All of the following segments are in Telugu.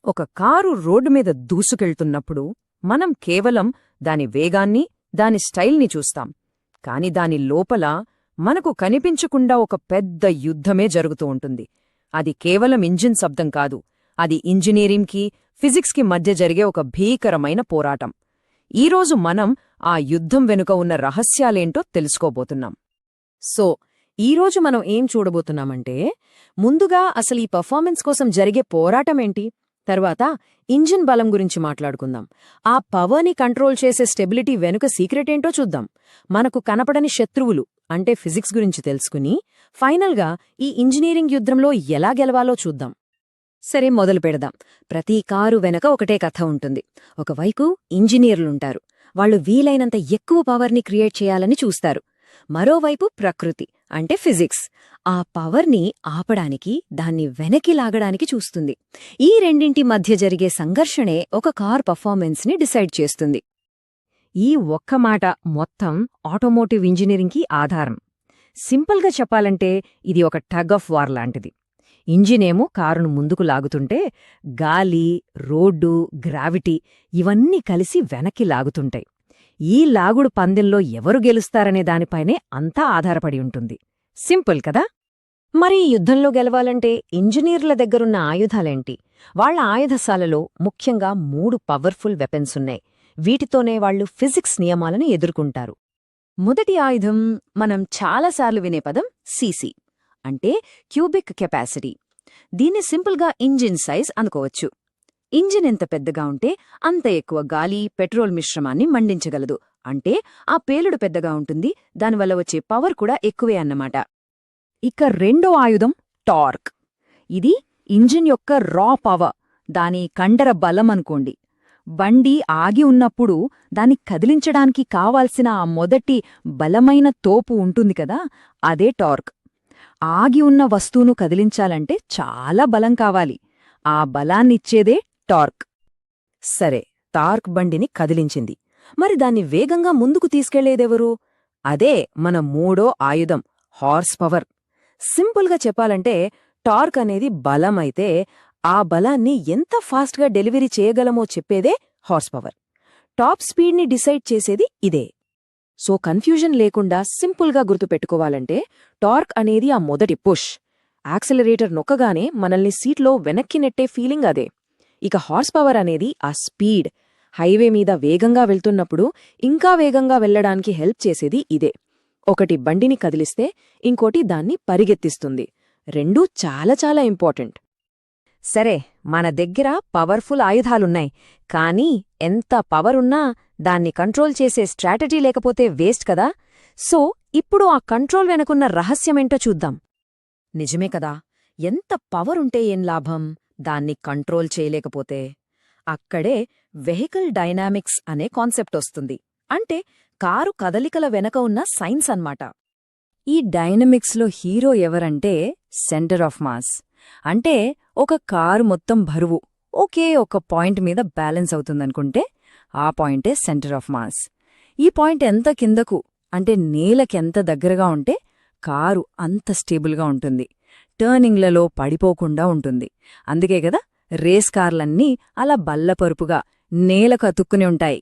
ఒక కారు రోడ్డు మీద దూసుకెళ్తున్నప్పుడు మనం కేవలం దాని వేగాన్ని, దాని స్టైల్ని చూస్తాం. కాని దాని లోపల మనకు కనిపించకుండా ఒక పెద్ద యుద్ధమే జరుగుతూ ఉంటుంది. అది కేవలం ఇంజిన్ శబ్దం కాదు, అది ఇంజనీరింగ్కి, ఫిజిక్స్కి మధ్య జరిగే ఒక భీకరమైన పోరాటం. ఈరోజు మనం ఆ యుద్ధం వెనుక ఉన్న రహస్యాలేంటో తెలుసుకోబోతున్నాం. సో ఈరోజు మనం ఏం చూడబోతున్నామంటే, ముందుగా అసలు ఈ పర్ఫార్మెన్స్ కోసం జరిగే పోరాటమేంటి, తర్వాత ఇంజిన్ బలం గురించి మాట్లాడుకుందాం. ఆ పవర్ని కంట్రోల్ చేసే స్టెబిలిటీ వెనుక సీక్రెటేంటో చూద్దాం. మనకు కనపడని శత్రువులు అంటే ఫిజిక్స్ గురించి తెలుసుకుని ఫైనల్గా ఈ ఇంజనీరింగ్ యుద్ధంలో ఎలా గెలవాలో చూద్దాం. సరే, మొదలు పెడదాం. ప్రతి కారు వెనక ఒకటే కథ ఉంటుంది. ఒకవైపు ఇంజనీర్లుంటారు, వాళ్ళు వీలైనంత ఎక్కువ పవర్ని క్రియేట్ చేయాలని చూస్తారు. మరోవైపు ప్రకృతి అంటే ఫిజిక్స్, ఆ పవర్ని ఆపడానికి, దాన్ని వెనక్కి లాగడానికి చూస్తుంది. ఈ రెండింటి మధ్య జరిగే సంఘర్షణే ఒక కార్ పర్ఫార్మెన్స్ని డిసైడ్ చేస్తుంది. ఈ ఒక్క మాట మొత్తం ఆటోమోటివ్ ఇంజనీరింగ్కి ఆధారం. సింపుల్గా చెప్పాలంటే ఇది ఒక టగ్ ఆఫ్ వార్ లాంటిది. ఇంజినేమో కారును ముందుకు లాగుతుంటే, గాలి, రోడ్డు, గ్రావిటీ ఇవన్నీ కలిసి వెనక్కి లాగుతుంటాయి. ఈ లాగుడు పందెంలో ఎవరు గెలుస్తారనే దానిపైనే అంతా ఆధారపడి ఉంటుంది. సింపుల్ కదా? మరి ఈ యుద్ధంలో గెలవాలంటే ఇంజనీర్ల దగ్గరున్న ఆయుధాలేంటి? వాళ్ల ఆయుధశాలలో ముఖ్యంగా 3 పవర్ఫుల్ వెపన్స్ ఉన్నాయి. వీటితోనే వాళ్లు ఫిజిక్స్ నియమాలను ఎదుర్కొంటారు. మొదటి ఆయుధం మనం చాలాసార్లు వినే పదం సీసీ, అంటే క్యూబిక్ కెపాసిటీ. దీన్ని సింపుల్గా ఇంజిన్ సైజ్ అనుకోవచ్చు. ఇంజిన్ ఎంత పెద్దగా ఉంటే అంత ఎక్కువ గాలి, పెట్రోల్ మిశ్రమాన్ని మండించగలదు. అంటే ఆ పేలుడు పెద్దగా ఉంటుంది, దానివల్ల వచ్చే పవర్ కూడా ఎక్కువే అన్నమాట. ఇక రెండో ఆయుధం టార్క్. ఇది ఇంజిన్ యొక్క రా పవర్, దాని కండర బలం అనుకోండి. బండి ఆగి ఉన్నప్పుడు దాన్ని కదిలించడానికి కావాల్సిన ఆ మొదటి బలమైన తోపు ఉంటుంది కదా, అదే టార్క్. ఆగి ఉన్న వస్తువును కదిలించాలంటే చాలా బలం కావాలి. ఆ బలాన్నిచ్చేదే టార్క్. సరే, టార్క్ బండిని కదిలించింది. మరి దాన్ని వేగంగా ముందుకు తీసుకెళ్లేదెవరు? అదే మన మూడో ఆయుధం, హార్స్ పవర్. సింపుల్గా చెప్పాలంటే టార్క్ అనేది బలం అయితే, ఆ బలాన్ని ఎంత ఫాస్ట్గా డెలివరీ చేయగలమో చెప్పేదే హార్స్ పవర్. టాప్ స్పీడ్ని డిసైడ్ చేసేది ఇదే. సో కన్ఫ్యూజన్ లేకుండా సింపుల్గా గుర్తుపెట్టుకోవాలంటే, టార్క్ అనేది ఆ మొదటి పుష్. యాక్సిలరేటర్ నొక్కగానే మనల్ని సీట్లో వెనక్కి నెట్టే ఫీలింగ్ అదే. ఇక హార్స్ పవర్ అనేది ఆ స్పీడ్. హైవే మీద వేగంగా వెళ్తున్నప్పుడు ఇంకా వేగంగా వెళ్లడానికి హెల్ప్ చేసేది ఇదే. ఒకటి బండిని కదిలిస్తే ఇంకోటి దాన్ని పరిగెత్తిస్తుంది. రెండూ చాలా చాలా ఇంపార్టెంట్. సరే, మన దగ్గర పవర్ఫుల్ ఆయుధాలున్నాయి, కానీ ఎంత పవరున్నా దాన్ని కంట్రోల్ చేసే స్ట్రాటజీ లేకపోతే వేస్ట్ కదా. సో ఇప్పుడు ఆ కంట్రోల్ వెనుకున్న రహస్యమేంటో చూద్దాం. నిజమే కదా, ఎంత పవరుంటే ఏం లాభం దాన్ని కంట్రోల్ చేయలేకపోతే? అక్కడే వెహికల్ డైనామిక్స్ అనే కాన్సెప్ట్ వస్తుంది. అంటే కారు కదలికల వెనక ఉన్న సైన్స్ అన్నమాట. ఈ డైనమిక్స్లో హీరో ఎవరంటే సెంటర్ ఆఫ్ మాస్. అంటే ఒక కారు మొత్తం బరువు ఒకే ఒక పాయింట్ మీద బ్యాలెన్స్ అవుతుందనుకుంటే, ఆ పాయింటే సెంటర్ ఆఫ్ మాస్. ఈ పాయింట్ ఎంత కిందకు అంటే నేలకెంత దగ్గరగా ఉంటే కారు అంత స్టేబుల్గా ఉంటుంది, టర్నింగ్లలో పడిపోకుండా ఉంటుంది. అందుకే కదా రేస్ కార్లన్నీ అలా బల్లపరుపుగా నేలకు అతుక్కుని ఉంటాయి.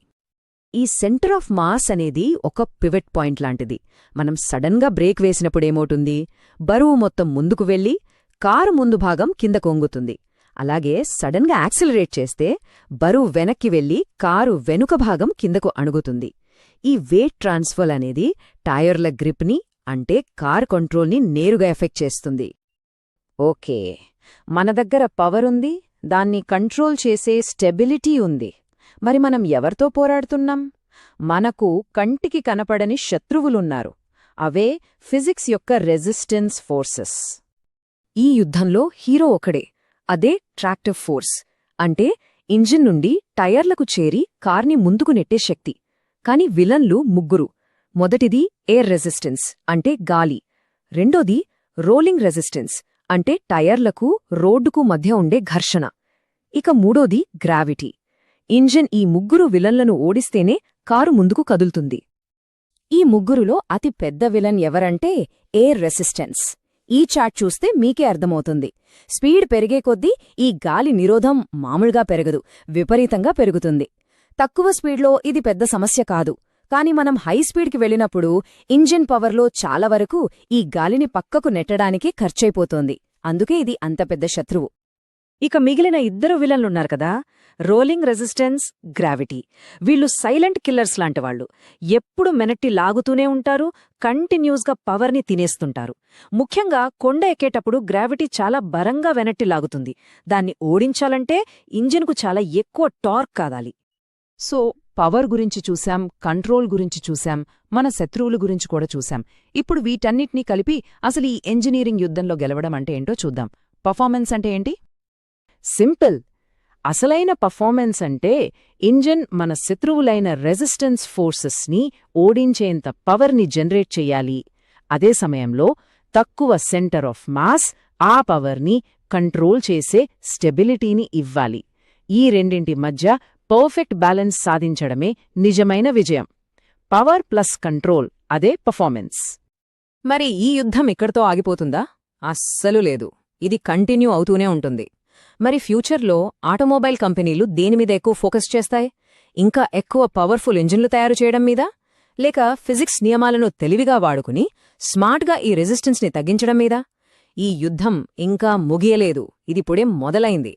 ఈ సెంటర్ ఆఫ్ మాస్ అనేది ఒక పివట్ పాయింట్ లాంటిది. మనం సడన్గా బ్రేక్ వేసినప్పుడేమవుతుంది? బరువు మొత్తం ముందుకు వెళ్ళి కారు ముందు భాగం కింద కొంగుతుంది. అలాగే సడన్గా యాక్సిలరేట్ చేస్తే బరువు వెనక్కి వెళ్లి కారు వెనుక భాగం కిందకు అణుగుతుంది. ఈ వెయిట్ ట్రాన్స్ఫర్ అనేది టైర్ల గ్రిప్ని, అంటే కార్ కంట్రోల్ని నేరుగా ఎఫెక్ట్ చేస్తుంది. ఓకే, మన దగ్గర పవర్ ఉంది, దాన్ని కంట్రోల్ చేసే స్టెబిలిటీ ఉంది. మరి మనం ఎవరితో పోరాడుతున్నాం? మనకు కంటికి కనపడని శత్రువులున్నారు. అవే ఫిజిక్స్ యొక్క రెసిస్టెన్స్ ఫోర్సెస్. ఈ యుద్ధంలో హీరో ఒకడే, అదే ట్రాక్టివ్ ఫోర్స్. అంటే ఇంజిన్ నుండి టైర్లకు చేరి కార్ని ముందుకు నెట్టే శక్తి. కాని విలన్లు 3. మొదటిది ఎయిర్ రెసిస్టెన్స్, అంటే గాలి. రెండోది రోలింగ్ రెసిస్టెన్స్, అంటే టైర్లకు రోడ్డుకు మధ్య ఉండే ఘర్షణ. ఇక మూడోది గ్రావిటీ. ఇంజిన్ ఈ 3 విలన్లను ఓడిస్తేనే కారు ముందుకు కదులుతుంది. ఈ 3లో అతి పెద్ద విలన్ ఎవరంటే ఎయిర్ రెసిస్టెన్స్. ఈ చార్ట్ చూస్తే మీకే అర్థమవుతుంది. స్పీడ్ పెరిగే కొద్దీ ఈ గాలి నిరోధం మామూలుగా పెరగదు, విపరీతంగా పెరుగుతుంది. తక్కువ స్పీడ్లో ఇది పెద్ద సమస్య కాదు. కాని మనం హై స్పీడ్కి వెళ్ళినప్పుడు ఇంజిన్ పవర్లో చాలా వరకు ఈ గాలిని పక్కకు నెట్టడానికి ఖర్చయిపోతోంది. అందుకే ఇది అంత పెద్ద శత్రువు. ఇక మిగిలిన ఇద్దరు విలన్లున్నారు కదా, రోలింగ్ రెసిస్టెన్స్, గ్రావిటీ. వీళ్ళు సైలెంట్ కిల్లర్స్ లాంటివాళ్లు. ఎప్పుడు మెనట్టి లాగుతూనే ఉంటారు, కంటిన్యూస్గా పవర్ని తినేస్తుంటారు. ముఖ్యంగా కొండ ఎక్కేటప్పుడు గ్రావిటీ చాలా బలంగా వెనట్టి లాగుతుంది. దాన్ని ఓడించాలంటే ఇంజిన్కు చాలా ఎక్కువ టార్క్ కాదాలి. సో పవర్ గురించి చూశాం, కంట్రోల్ గురించి చూశాం, మన శత్రువుల గురించి కూడా చూశాం. ఇప్పుడు వీటన్నిటినీ కలిపి అసలు ఈ ఇంజనీరింగ్ యుద్ధంలో గెలవడం అంటే ఏంటో చూద్దాం. పర్ఫార్మెన్స్ అంటే ఏంటి? సింపుల్. అసలైన పర్ఫార్మెన్స్ అంటే ఇంజిన్ మన శత్రువులైన రెసిస్టెన్స్ ఫోర్సెస్ని ఓడించేంత పవర్ని జనరేట్ చెయ్యాలి. అదే సమయంలో తక్కువ సెంటర్ ఆఫ్ మాస్ ఆ పవర్ని కంట్రోల్ చేసే స్టెబిలిటీని ఇవ్వాలి. ఈ రెండింటి మధ్య పర్ఫెక్ట్ బ్యాలెన్స్ సాధించడమే నిజమైన విజయం. పవర్ ప్లస్ కంట్రోల్, అదే పర్ఫార్మెన్స్. మరి ఈ యుద్ధం ఇక్కడితో ఆగిపోతుందా? అస్సలు లేదు. ఇది కంటిన్యూ అవుతూనే ఉంటుంది. మరి ఫ్యూచర్లో ఆటోమొబైల్ కంపెనీలు దేనిమీద ఎక్కువ ఫోకస్ చేస్తాయి? ఇంకా ఎక్కువ పవర్ఫుల్ ఇంజిన్లు తయారు చేయడం మీద? లేక ఫిజిక్స్ నియమాలను తెలివిగా వాడుకుని స్మార్ట్గా ఈ రెసిస్టెన్స్ని తగ్గించడం మీద? ఈ యుద్ధం ఇంకా ముగియలేదు, ఇదిప్పుడే మొదలైంది.